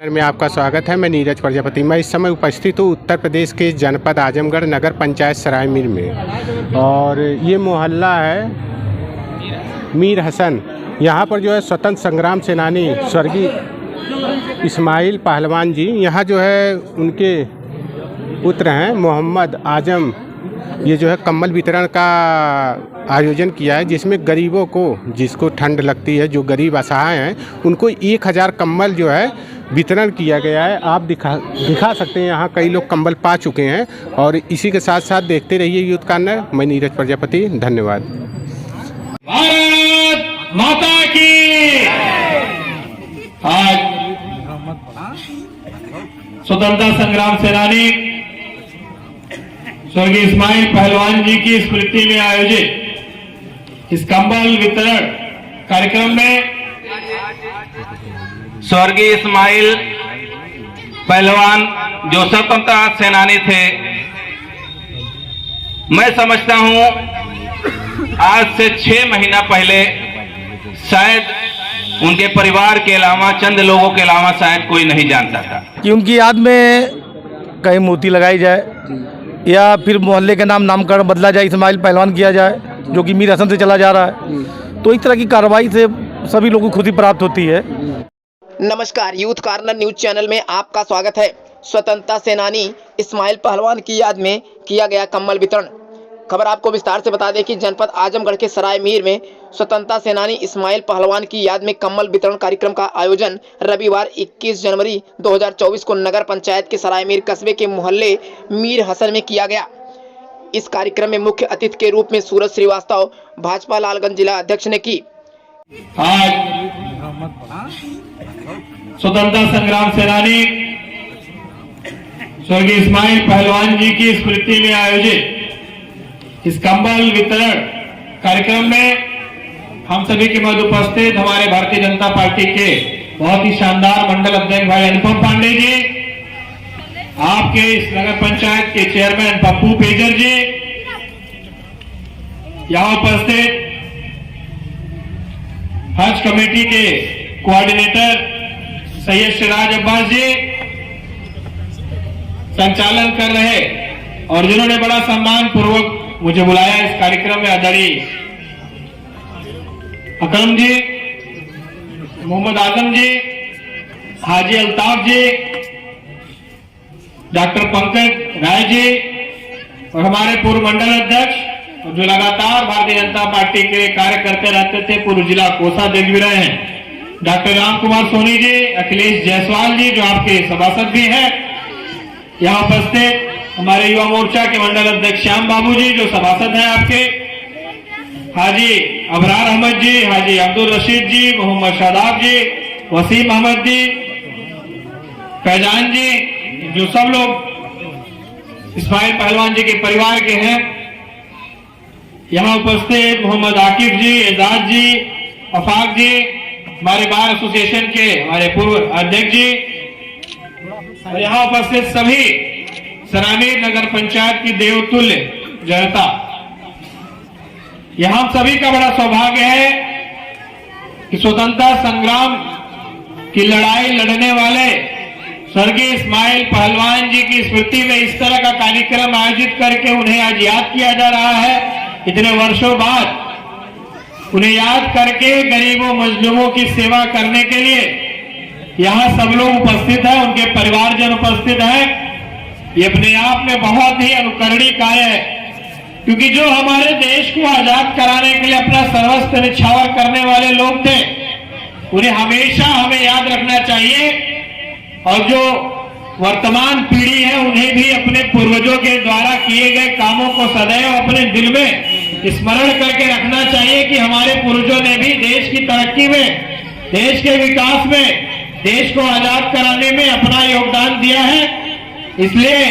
में आपका स्वागत है। मैं नीरज प्रजापति। मैं इस समय उपस्थित हूँ उत्तर प्रदेश के जनपद आजमगढ़ नगर पंचायत सराय मीर में, और ये मोहल्ला है मीर हसन। यहाँ पर जो है स्वतंत्र संग्राम सेनानी स्वर्गीय इस्माइल पहलवान जी, यहाँ जो है उनके पुत्र हैं मोहम्मद आजम, ये जो है कम्बल वितरण का आयोजन किया है, जिसमें गरीबों को, जिसको ठंड लगती है, जो गरीब असहाय हैं, उनको 1000 कम्बल जो है वितरण किया गया है। आप दिखा सकते हैं, यहाँ कई लोग कम्बल पा चुके हैं। और इसी के साथ साथ देखते रहिए यूथ कॉर्नर। मैं नीरज प्रजापति, धन्यवाद। भारत माता की। आज स्वतंत्रता संग्राम सेनानी स्वर्गीय इस्माइल पहलवान जी की स्मृति में आयोजित इस कंबल वितरण कार्यक्रम में स्वर्गीय इस्माइल पहलवान जो स्वतंत्रता सेनानी थे, मैं समझता हूं आज से 6 महीना पहले शायद उनके परिवार के अलावा, चंद लोगों के अलावा शायद कोई नहीं जानता था कि उनकी याद में कहीं मूर्ति लगाई जाए या फिर मोहल्ले के नामकरण बदला जाए, इस्माइल पहलवान किया जाए, जो कि मीर हसन से चला जा रहा है। तो इस तरह की कार्रवाई से सभी लोगों को खुशी प्राप्त होती है। नमस्कार, यूथ कॉर्नर न्यूज चैनल में आपका स्वागत है। स्वतंत्रता सेनानी इस्माइल पहलवान की याद में किया गया कम्बल वितरण। खबर आपको विस्तार से बता दें कि जनपद आजमगढ़ के सराय मीर में स्वतंत्रता सेनानी इस्माइल पहलवान की याद में कम्बल वितरण कार्यक्रम का आयोजन रविवार 21 जनवरी 2024 को नगर पंचायत के सराय मीर कस्बे के मोहल्ले मीर हसन में किया गया। इस कार्यक्रम में मुख्य अतिथि के रूप में सूरज श्रीवास्तव, भाजपा लालगंज जिला अध्यक्ष ने की। आज स्वतंत्रता संग्राम सेनानी स्वर्गीय इस्माइल पहलवान जी की स्मृति में आयोजित इस कंबल वितरण कार्यक्रम में हम सभी के मध्य उपस्थित हमारे भारतीय जनता पार्टी के बहुत ही शानदार मंडल अध्यक्ष भाई अनुपम पांडे जी, आपके इस नगर पंचायत के चेयरमैन पप्पू पेजर जी, यहाँ उपस्थित हज कमेटी के कोऑर्डिनेटर सैयद सिराज अब्बास जी, संचालन कर रहे और जिन्होंने बड़ा सम्मान पूर्वक मुझे बुलाया इस कार्यक्रम में, आदरणीय अकरम जी, मोहम्मद आजम जी, हाजी अल्ताफ जी, डॉक्टर पंकज राय जी और हमारे पूर्व मंडल अध्यक्ष जो लगातार भारतीय जनता पार्टी के कार्य करते रहते थे, पूर्व जिला कोषाध्यक्ष भी रहे हैं, डॉक्टर राम कुमार सोनी जी, अखिलेश जायसवाल जी जो आपके सभासद भी हैं, यहाँ उपस्थित हमारे युवा मोर्चा के मंडल अध्यक्ष श्याम बाबू जी जो सभासद हैं आपके, हाजी अबरार अहमद जी, हाजी अब्दुल रशीद जी, मोहम्मद शादाब जी, वसीम अहमद जी, फैजान जी, जो सब लोग इस्माइल पहलवान जी के परिवार के हैं, यहाँ उपस्थित मोहम्मद आकिफ जी, एजाज जी, अफाक जी, हमारे बार एसोसिएशन के हमारे पूर्व अध्यक्ष जी, और यहाँ उपस्थित सभी सरायमीर नगर पंचायत की देवतुल्य जनता। यहाँ सभी का बड़ा सौभाग्य है कि स्वतंत्रता संग्राम की लड़ाई लड़ने वाले स्वर्गीय इस्माइल पहलवान जी की स्मृति में इस तरह का कार्यक्रम आयोजित करके उन्हें आज याद किया जा रहा है। इतने वर्षों बाद उन्हें याद करके गरीबों मजलूमों की सेवा करने के लिए यहाँ सब लोग उपस्थित हैं, उनके परिवारजन उपस्थित हैं। ये अपने आप में बहुत ही अनुकरणीय कार्य है, क्योंकि जो हमारे देश को आजाद कराने के लिए अपना सर्वस्व निछावर करने वाले लोग थे, उन्हें हमेशा हमें याद रखना चाहिए। और जो वर्तमान पीढ़ी है उन्हें भी अपने पूर्वजों के द्वारा किए गए कामों को सदैव अपने दिल में स्मरण करके रखना चाहिए कि हमारे पूर्वजों ने भी देश की तरक्की में, देश के विकास में, देश को आजाद कराने में अपना योगदान दिया है। इसलिए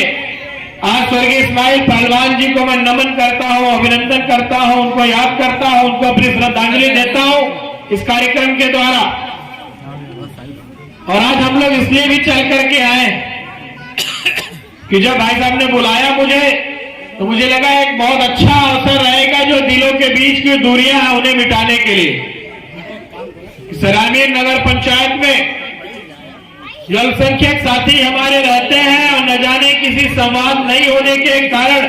आज स्वर्गीय इस्माइल पहलवान जी को मैं नमन करता हूं, अभिनंदन करता हूं, उनको याद करता हूं, उनको अपनी श्रद्धांजलि देता हूं इस कार्यक्रम के द्वारा। और आज हम लोग इसलिए भी चल करके आए कि जब भाई साहब ने बुलाया मुझे, तो मुझे लगा एक बहुत अच्छा अवसर रहेगा जो दिलों के बीच की दूरियां हैं उन्हें मिटाने के लिए। सरायमीर नगर पंचायत में जो अल्पसंख्यक साथी हमारे रहते हैं और न जाने किसी संवाद नहीं होने के कारण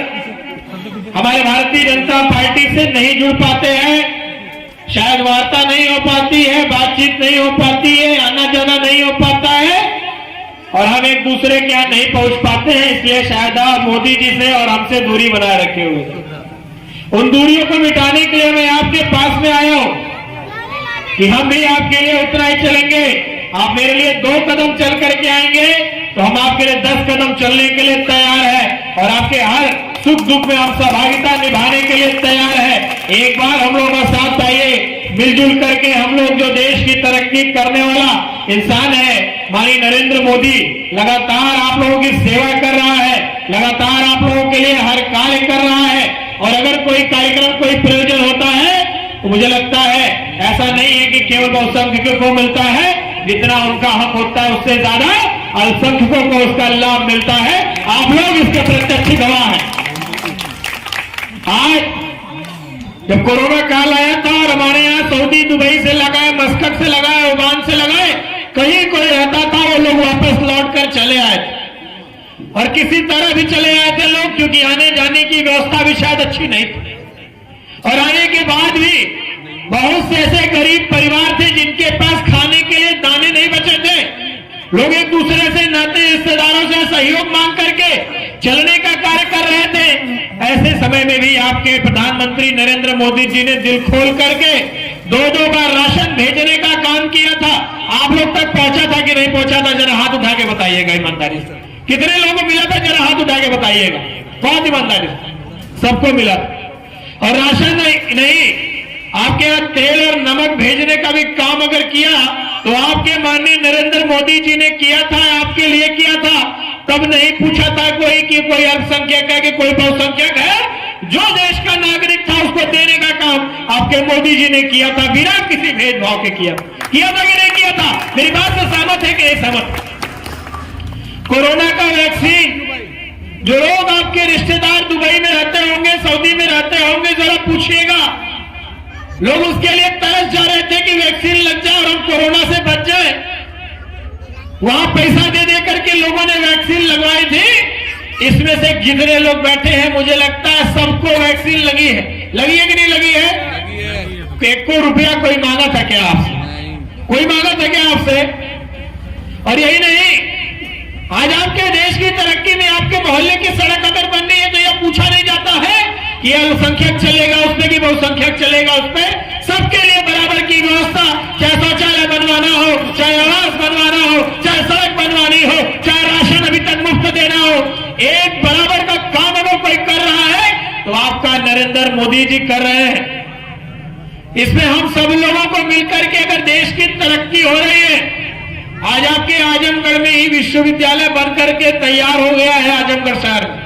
हमारे भारतीय जनता पार्टी से नहीं जुड़ पाते हैं, शायद वार्ता नहीं हो पाती है, बातचीत नहीं हो पाती है, आना जाना नहीं हो पाता है और हम एक दूसरे के यहाँ नहीं पहुंच पाते हैं, इसलिए शायद आप मोदी जी से और हमसे दूरी बनाए रखे हुए हैं। उन दूरियों को मिटाने के लिए मैं आपके पास में आया हूं कि हम भी आपके लिए उतना ही चलेंगे। आप मेरे लिए 2 कदम चल करके आएंगे तो हम आपके लिए 10 कदम चलने के लिए तैयार है और आपके हर सुख दुख में हम सहभागिता निभाने के लिए तैयार है। एक बार हम लोगों का साथ आइए, मिलजुल करके हम लोग जो देश की तरक्की करने वाला इंसान है, माननीय नरेंद्र मोदी लगातार आप लोगों की सेवा कर रहा है, लगातार आप लोगों के लिए हर कार्य कर रहा है और अगर कोई कार्यक्रम कोई प्रयोजन होता है तो मुझे लगता है ऐसा नहीं है कि केवल बहुसंख्यकों को मिलता है, जितना उनका हक होता है उससे ज्यादा अल्पसंख्यकों को उसका लाभ मिलता है। आप लोग इसके प्रत्यक्ष गवाह हैं। आज जब कोरोना काल आया था और हमारे यहाँ सऊदी, दुबई से लगाए, मस्कट से लगाए, ओमान से लगाए, कहीं कोई रहता था वो लोग वापस लौट कर चले आए थे और किसी तरह भी चले आए थे लोग, क्योंकि आने जाने की व्यवस्था भी शायद अच्छी नहीं थी और आने के बाद भी बहुत से ऐसे गरीब परिवार थे जिनके पास खाने के लिए दाने नहीं बचे थे। लोग एक दूसरे से, नाते रिश्तेदारों से सहयोग मांग करके चलने का कार्य कर रहे थे। ऐसे समय में भी आपके प्रधानमंत्री नरेंद्र मोदी जी ने दिल खोल करके 2-2 बार राशन भेजने का काम किया था। आप लोग तक पहुंचा था कि नहीं पहुंचा था? जरा हाथ उठा के बताइएगा ईमानदारी से। कितने लोगों को मिला था? जरा हाथ उठा के बताइएगा। बहुत ईमानदारी से सबको मिला। और राशन नहीं, आपके यहाँ तेल और नमक भेजने का भी काम अगर किया तो आपके माननीय नरेंद्र मोदी जी ने किया था, आपके लिए किया था। तब नहीं पूछा था कोई कि कोई अल्पसंख्यक है कि कोई बहुसंख्यक है। जो देश का नागरिक था उसको देने का काम आपके मोदी जी ने किया था, बिना किसी भेदभाव के किया था कि नहीं किया था? मेरी बात से सहमत है कि नहीं सहमत? कोरोना का वैक्सीन जो लोग आपके रिश्तेदार दुबई में रहते होंगे, सऊदी में रहते होंगे, जरा पूछिएगा, लोग उसके लिए तरस जा रहे थे कि वैक्सीन लग जाए और हम कोरोना से बच जाए। वहां पैसा दे दे करके लोगों ने वैक्सीन लगवाई थी। इसमें से जितने लोग बैठे हैं मुझे लगता है सबको वैक्सीन लगी है। लगी है कि नहीं लगी है? 1 रुपया कोई मांगा था क्या आपसे? कोई मांगा था क्या आपसे? और यही नहीं, आज आपके देश की तरक्की में आपके मोहल्ले की सड़क अगर बननी है तो यह पूछा नहीं जाता है कि अल्पसंख्यक चलेगा उस पे कि बहुसंख्यक चलेगा उस पे। सबके लिए बराबर की व्यवस्था, चाहे शौचालय बनवाना हो, चाहे आवास बनवाना हो, चाहे सड़क बनवानी हो, चाहे राशन अभी तक मुफ्त देना हो, एक बराबर का काम अगर कोई कर रहा है तो आपका नरेंद्र मोदी जी कर रहे हैं। इसमें हम सब लोगों को मिलकर के अगर देश की तरक्की हो रही है, आज आपके आजमगढ़ में ही विश्वविद्यालय बनकर के तैयार हो गया है आजमगढ़ शहर में।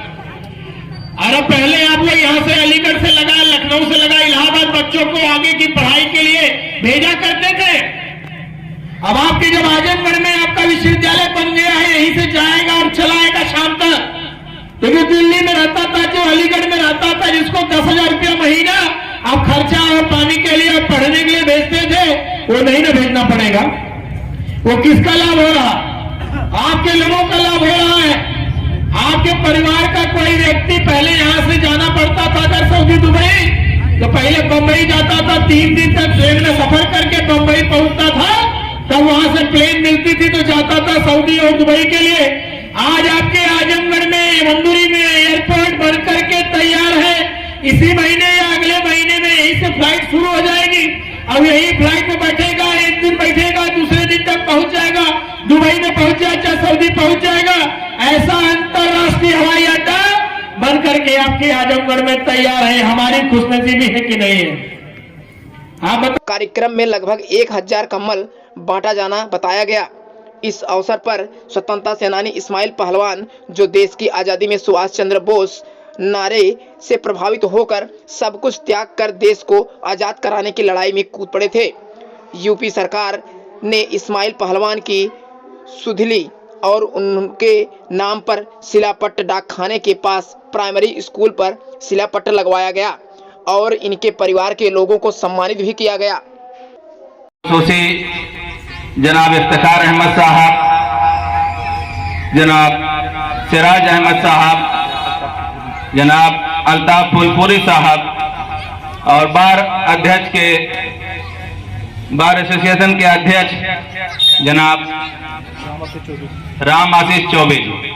अरे पहले आप लोग यहाँ से अलीगढ़ से लगा, लखनऊ से लगा, इलाहाबाद बच्चों को आगे की पढ़ाई के लिए भेजा करते थे। अब आपके जब आजमगढ़ में आपका विश्वविद्यालय बन गया है, यहीं से जाएगा और चलाएगा शाम तक। तो जो दिल्ली में रहता था, जो अलीगढ़ में रहता था, जिसको 10,000 रुपया महीना आप खर्चा और पानी के लिए और पढ़ने के लिए भेजते थे, वो नहीं ना भेजना पड़ेगा। वो किसका लाभ हो रहा? आपके लोगों का लाभ हो रहा है। आपके परिवार का कोई व्यक्ति पहले यहां से जाना पड़ता था अगर सऊदी, दुबई, तो पहले बंबई जाता था, 3 दिन तक ट्रेन में सफर करके बंबई पहुंचता था, तब वहां से प्लेन मिलती थी तो जाता था सऊदी और दुबई के लिए। आज आपके आजमगढ़ में, मंदुरी में एयरपोर्ट बनकर के तैयार है। इसी महीने या अगले महीने में यहीं से फ्लाइट शुरू हो जाएगी। अब यही फ्लाइट में बैठेगा, 1 दिन बैठेगा, दूसरे दिन तक पहुंच जाएगा, दुबई में पहुंच जाए, चाहे सऊदी पहुंच जाएगा। ऐसा अंतरराष्ट्रीय हवाई अड्डा बन करके आपके आजमगढ़ में तैयार है। हमारी खुशनसीबी है कि नहीं है? आप बताओ। कार्यक्रम में लगभग 1000 कम्बल बांटा जाना बताया गया। इस अवसर पर स्वतंत्रता सेनानी इस्माइल पहलवान, जो देश की आज़ादी में सुभाष चंद्र बोस नारे से प्रभावित होकर सब कुछ त्याग कर देश को आज़ाद कराने की लड़ाई में कूद पड़े थे। यूपी सरकार ने इस्माइल पहलवान की सुधली और उनके नाम पर सिलापट्ट डाकखाने के पास प्राइमरी स्कूल पर सिलापट्ट लगवाया गया और इनके परिवार के लोगों को सम्मानित भी किया गया। जनाब इफ्तिखार अहमद साहब जनाब सिराज अहमद साहब, जनाब अल्ताफ फुलपुरी साहब और बार एसोसिएशन के अध्यक्ष जनाब राम आशीष चौबे जी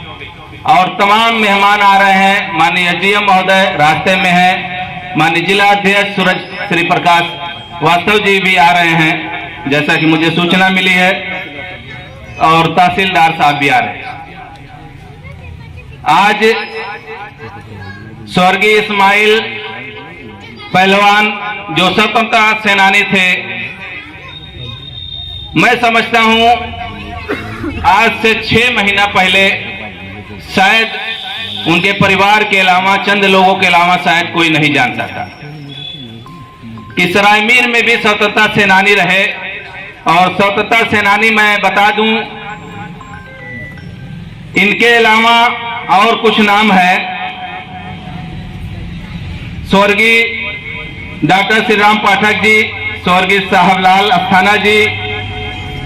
और तमाम मेहमान आ रहे हैं। माननीय एसडीएम महोदय रास्ते में हैं, माननीय जिला अध्यक्ष सूरज श्री प्रकाश वास्तव जी भी आ रहे हैं जैसा कि मुझे सूचना मिली है, और तहसीलदार साहब भी आ रहे हैं। आज स्वर्गीय इस्माइल पहलवान जो स्वतंत्रता सेनानी थे, मैं समझता हूं आज से 6 महीना पहले शायद उनके परिवार के अलावा, चंद लोगों के अलावा शायद कोई नहीं जानता था कि सराय मीर में भी स्वतंत्रता सेनानी रहे। और स्वतंत्रता सेनानी मैं बता दूं, इनके अलावा और कुछ नाम है। स्वर्गीय डॉक्टर श्री राम पाठक जी, स्वर्गीय साहबलाल अस्थाना जी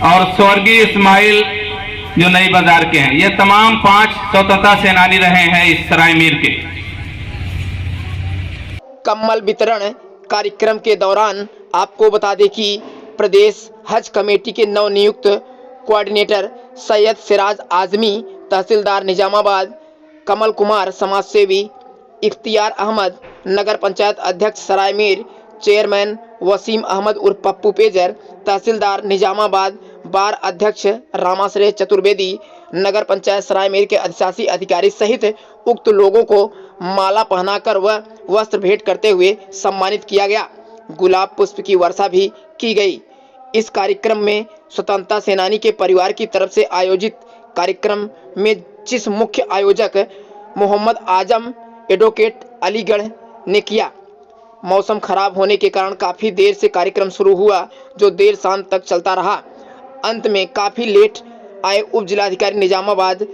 और स्वर्गीय इस्माइल जो नई बाजार के हैं, ये तमाम 5 स्वतंत्रता सेनानी रहे हैं इस सराय मीर के। कम्बल वितरण कार्यक्रम के दौरान आपको बता दें कि प्रदेश हज कमेटी के नवनियुक्त कोऑर्डिनेटर सैयद सिराज आजमी, तहसीलदार निजामाबाद कमल कुमार, समाजसेवी इख्तियार अहमद, नगर पंचायत अध्यक्ष सराय मीर, चेयरमैन वसीम अहमद उर्फ पप्पू पेजर, तहसीलदार निजामाबाद बार अध्यक्ष रामाश्रय चतुर्वेदी, नगर पंचायत सराय मीर के अधिशासी अधिकारी सहित उक्त लोगों को माला पहनाकर व वस्त्र भेंट करते हुए सम्मानित किया गया। गुलाब पुष्प की वर्षा भी की गई। इस कार्यक्रम में स्वतंत्रता सेनानी के परिवार की तरफ से आयोजित कार्यक्रम में जिस मुख्य आयोजक मोहम्मद आजम एडवोकेट अलीगढ़ ने किया। मौसम खराब होने के कारण काफ़ी देर से कार्यक्रम शुरू हुआ, जो देर शाम तक चलता रहा। अंत में काफ़ी लेट आए उप जिलाधिकारी निजामाबाद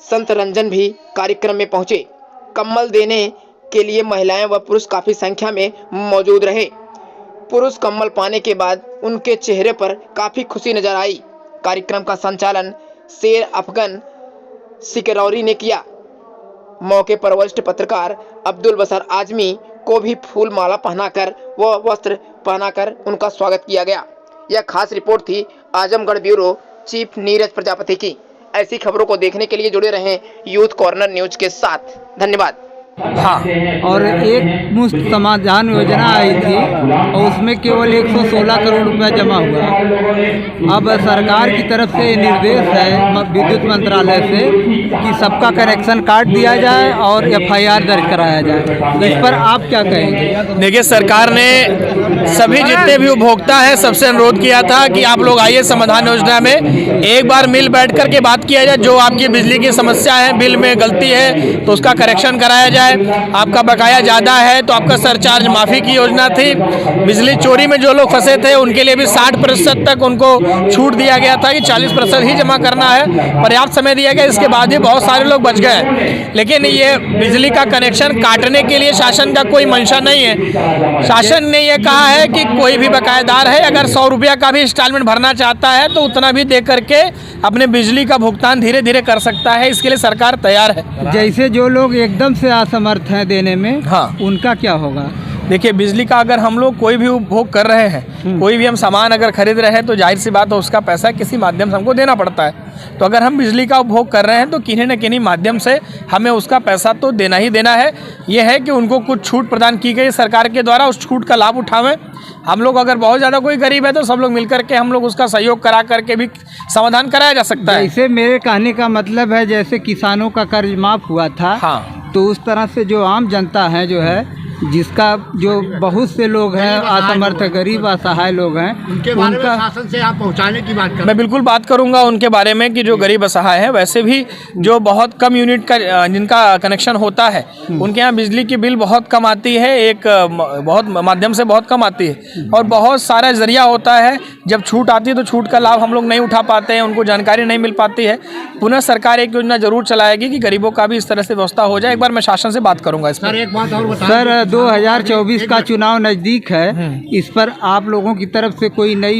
संत रंजन भी कार्यक्रम में पहुंचे। कम्बल देने के लिए महिलाएं व पुरुष काफ़ी संख्या में मौजूद रहे। पुरुष कम्बल पाने के बाद उनके चेहरे पर काफ़ी खुशी नजर आई। कार्यक्रम का संचालन शेर अफगन सिकरौरी ने किया। मौके पर वरिष्ठ पत्रकार अब्दुल बसर आजमी को भी फूल माला पहनाकर व वस्त्र पहनाकर उनका स्वागत किया गया। यह खास रिपोर्ट थी आजमगढ़ ब्यूरो चीफ नीरज प्रजापति की। ऐसी खबरों को देखने के लिए जुड़े रहें यूथ कॉर्नर न्यूज के साथ। धन्यवाद। हाँ, और एक मुफ्त समाधान योजना आई थी और उसमें केवल 116 करोड़ रुपया जमा हुआ। अब सरकार की तरफ से निर्देश है विद्युत मंत्रालय से कि सबका कनेक्शन काट दिया जाए और FIR दर्ज कराया जाए। तो इस पर आप क्या कहेंगे? देखिए, सरकार ने सभी जितने भी उपभोक्ता हैं सबसे अनुरोध किया था कि आप लोग आइए समाधान योजना में, एक बार मिल बैठ कर के बात किया जाए। जो आपकी बिजली की समस्या है, बिल में गलती है तो उसका करेक्शन कराया जाए। आपका बकाया ज़्यादा है तो आपका सरचार्ज माफ़ी की योजना थी। बिजली चोरी में जो लोग फंसे थे उनके लिए भी 60% तक उनको छूट दिया गया था कि 40% ही जमा करना है। पर्याप्त समय दिया गया, इसके बाद भी बहुत सारे लोग बच गए। लेकिन ये बिजली का कनेक्शन काटने के लिए शासन का कोई मंशा नहीं है। शासन ने यह कहा है कि कोई भी बकायेदार है अगर 100 रुपया का भी इंस्टॉलमेंट भरना चाहता है तो उतना भी दे करके अपने बिजली का भुगतान धीरे धीरे कर सकता है। इसके लिए सरकार तैयार है। जैसे जो लोग एकदम से असमर्थ हैं देने में, हाँ, उनका क्या होगा? देखिए, बिजली का अगर हम लोग कोई भी उपभोग कर रहे हैं, कोई भी हम सामान अगर खरीद रहे हैं तो जाहिर सी बात है उसका पैसा किसी माध्यम से हमको देना पड़ता है। तो अगर हम बिजली का उपभोग कर रहे हैं तो किन्हीं न किन्हीं माध्यम से हमें उसका पैसा तो देना ही देना है। यह है कि उनको कुछ छूट प्रदान की गई सरकार के द्वारा, उस छूट का लाभ उठावें। हम लोग अगर बहुत ज़्यादा कोई गरीब है तो सब लोग मिल करके हम लोग उसका सहयोग करा करके भी समाधान कराया जा सकता है। जैसे मेरे कहने का मतलब है, जैसे किसानों का कर्ज माफ़ हुआ था, हाँ, तो उस तरह से जो आम जनता है जो है, जिसका जो बहुत से लोग हैं असमर्थ, गरीब, असहाय लोग हैं, उनका शासन से आप पहुंचाने की बात करें। मैं बिल्कुल बात करूंगा उनके बारे में कि जो गरीब असहाय हैं, वैसे भी जो बहुत कम यूनिट का जिनका कनेक्शन होता है उनके यहाँ बिजली की बिल बहुत कम आती है, एक बहुत माध्यम से बहुत कम आती है और बहुत सारा जरिया होता है। जब छूट आती है तो छूट का लाभ हम लोग नहीं उठा पाते हैं, उनको जानकारी नहीं मिल पाती है। पुनः सरकार एक योजना जरूर चलाएगी कि गरीबों का भी इस तरह से व्यवस्था हो जाए। एक बार मैं शासन से बात करूँगा इस पर। एक बात और बताएं सर, 2024 का चुनाव नज़दीक है, इस पर आप लोगों की तरफ से कोई नई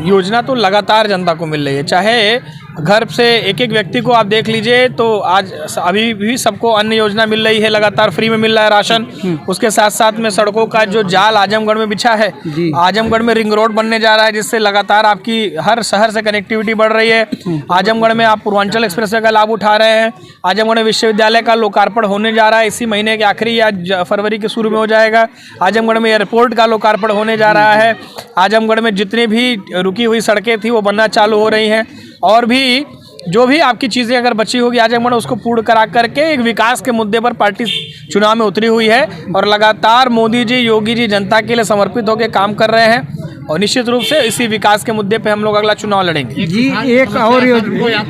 योजना तो लगातार जनता को मिल रही है। चाहे घर से एक एक व्यक्ति को आप देख लीजिए तो आज अभी भी सबको अन्न योजना मिल रही है, लगातार फ्री में मिल रहा है राशन। उसके साथ साथ में सड़कों का जो जाल आजमगढ़ में बिछा है, आजमगढ़ में रिंग रोड बनने जा रहा है, जिससे लगातार आपकी हर शहर से कनेक्टिविटी बढ़ रही है। आजमगढ़ में आप पूर्वांचल एक्सप्रेसवे का लाभ उठा रहे हैं। आजमगढ़ विश्वविद्यालय का लोकार्पण होने जा रहा है, इसी महीने के आखिरी या फरवरी के शुरू में हो जाएगा। आजमगढ़ में एयरपोर्ट का लोकार्पण होने जा रहा है। आजमगढ़ में जितनी भी रुकी हुई सड़कें थी वो बनना चालू हो रही हैं, और भी जो भी आपकी चीज़ें अगर बची होगी आजमगढ़ उसको पूर्ण करा करके एक विकास के मुद्दे पर पार्टी चुनाव में उतरी हुई है और लगातार मोदी जी, योगी जी जनता के लिए समर्पित होकर काम कर रहे हैं, और निश्चित रूप से इसी विकास के मुद्दे पे हम लोग अगला चुनाव लड़ेंगे। जी एक और योजना,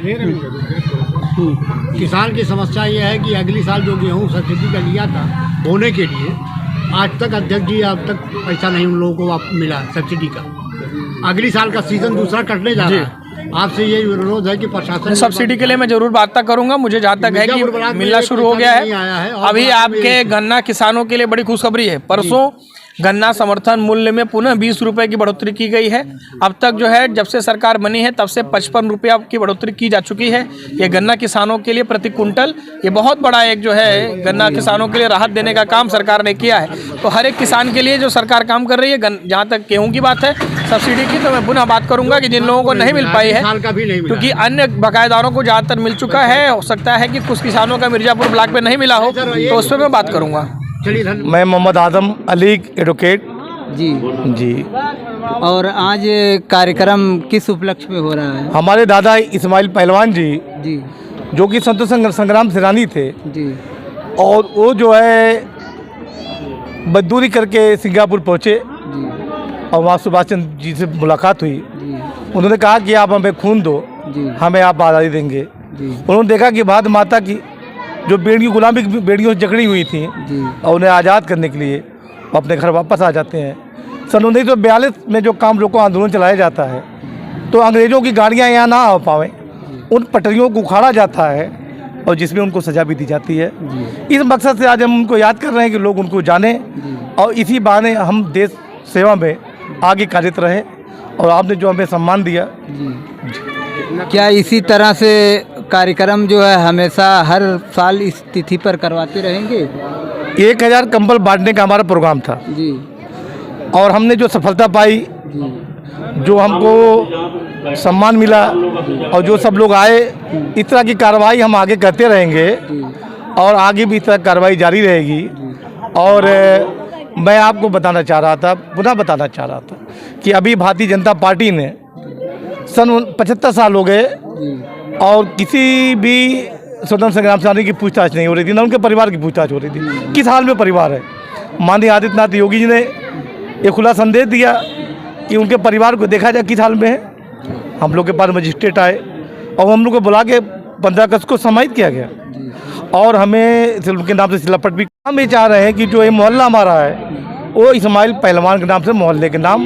किसान की समस्या ये है कि अगली साल जो गेहूँ सब्सिडी का लिया था बोने के लिए, आज तक अध्यक्ष जी अब तक पैसा नहीं उन लोगों को मिला सब्सिडी का। अगली साल का सीजन दूसरा कटने जा रहा है। आपसे ये विरोध है कि प्रशासन सब्सिडी के लिए मैं जरूर वार्ता करूंगा। मुझे जहाँ तक है कि मिलना शुरू हो गया है। अभी आपके गन्ना किसानों के लिए बड़ी खुशखबरी है। परसों गन्ना समर्थन मूल्य में पुनः 20 रुपये की बढ़ोतरी की गई है। अब तक जो है जब से सरकार बनी है तब से 55 रुपया की बढ़ोतरी की जा चुकी है। ये गन्ना किसानों के लिए प्रति कुंटल ये बहुत बड़ा एक जो है गन्ना किसानों के लिए राहत देने का काम सरकार ने किया है। तो हर एक किसान के लिए जो सरकार काम कर रही है, जहाँ तक गेहूँ की बात है सब्सिडी की, तो मैं पुनः बात करूँगा कि जिन लोगों को नहीं मिल पाई है, क्योंकि अन्य बकायेदारों को ज़्यादातर मिल चुका है, हो सकता है कि कुछ किसानों का मिर्जापुर ब्लॉक में नहीं मिला हो, तो उस पर मैं बात करूँगा। मैं मोहम्मद आदम अली एडवोकेट जी। और आज कार्यक्रम किस उपलक्ष्य में हो रहा है? हमारे दादा इस्माइल पहलवान जी जो कि स्वतंत्रता संग्राम सेनानी थे जी, और वो जो है मजदूरी करके सिंगापुर पहुँचे और वहाँ सुभाष चंद्र जी से मुलाकात हुई। उन्होंने कहा कि आप हमें खून दो, हमें आप आज़ादी देंगे। उन्होंने देखा कि भारत माता की जो बेड़ियों गुलामी की बेड़ियों से जकड़ी हुई थी और उन्हें आज़ाद करने के लिए वो अपने घर वापस आ जाते हैं। सन 1942 में जो काम रोको आंदोलन चलाया जाता है तो अंग्रेज़ों की गाड़ियाँ यहाँ ना आ पावें, उन पटरियों को उखाड़ा जाता है और जिसमें उनको सज़ा भी दी जाती है। इस मकसद से आज हम उनको याद कर रहे हैं कि लोग उनको जानें और इसी बहाने हम देश सेवा में आगे कार्यरत रहे, और आपने जो हमें सम्मान दिया। क्या इसी तरह से कार्यक्रम जो है हमेशा हर साल इस तिथि पर करवाते रहेंगे? 1000 कंबल बांटने का हमारा प्रोग्राम था जी, और हमने जो सफलता पाई, जो हमको सम्मान मिला और जो सब लोग आए, इस तरह की कार्रवाई हम आगे करते रहेंगे और आगे भी इस तरह कार्रवाई जारी रहेगी। और मैं आपको बताना चाह रहा था, पुनः बताना चाह रहा था कि अभी भारतीय जनता पार्टी ने सन 75 साल हो गए और किसी भी स्वतंत्र संग्राम सेनानी की पूछताछ नहीं हो रही थी, ना उनके परिवार की पूछताछ हो रही थी। किस हाल में परिवार है? माननीय आदित्यनाथ योगी जी ने एक खुला संदेश दिया कि उनके परिवार को देखा जाए किस हाल में है। हम लोग के पास मजिस्ट्रेट आए और हम लोग को बुला के 15 अगस्त को सम्मानित किया गया और हमें उनके नाम से शिलापट भी। हम ये चाह रहे हैं कि जो ये मोहल्ला हमारा है वो इस्माइल पहलवान के नाम से मोहल्ले के नाम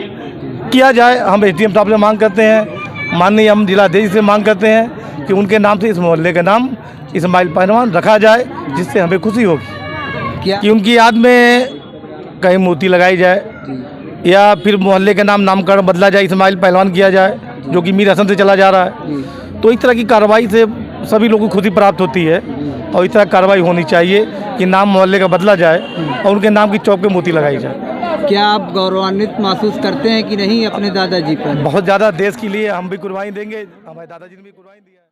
किया जाए। हम SDM साहब से मांग करते हैं, माननीय हम जिलाधीश से मांग करते हैं कि उनके नाम से इस मोहल्ले का नाम इस्माइल पहलवान रखा जाए, जिससे हमें खुशी होगी कि उनकी याद में कहीं मूर्ति लगाई जाए या फिर मोहल्ले के नामकरण बदला जाए, इस्माइल पहलवान किया जाए, जो कि मीर हसन से चला जा रहा है। तो इस तरह की कार्रवाई से सभी लोगों को खुशी प्राप्त होती है और इस तरह कार्रवाई होनी चाहिए कि नाम मोहल्ले का बदला जाए और उनके नाम की चौक पे मूर्ति लगाई जाए। क्या आप गौरवान्वित महसूस करते हैं कि नहीं अपने दादाजी पर? बहुत ज़्यादा। देश के लिए हम भी कुर्बानी देंगे, हमारे दादाजी ने भी कुर्बानी दिया है।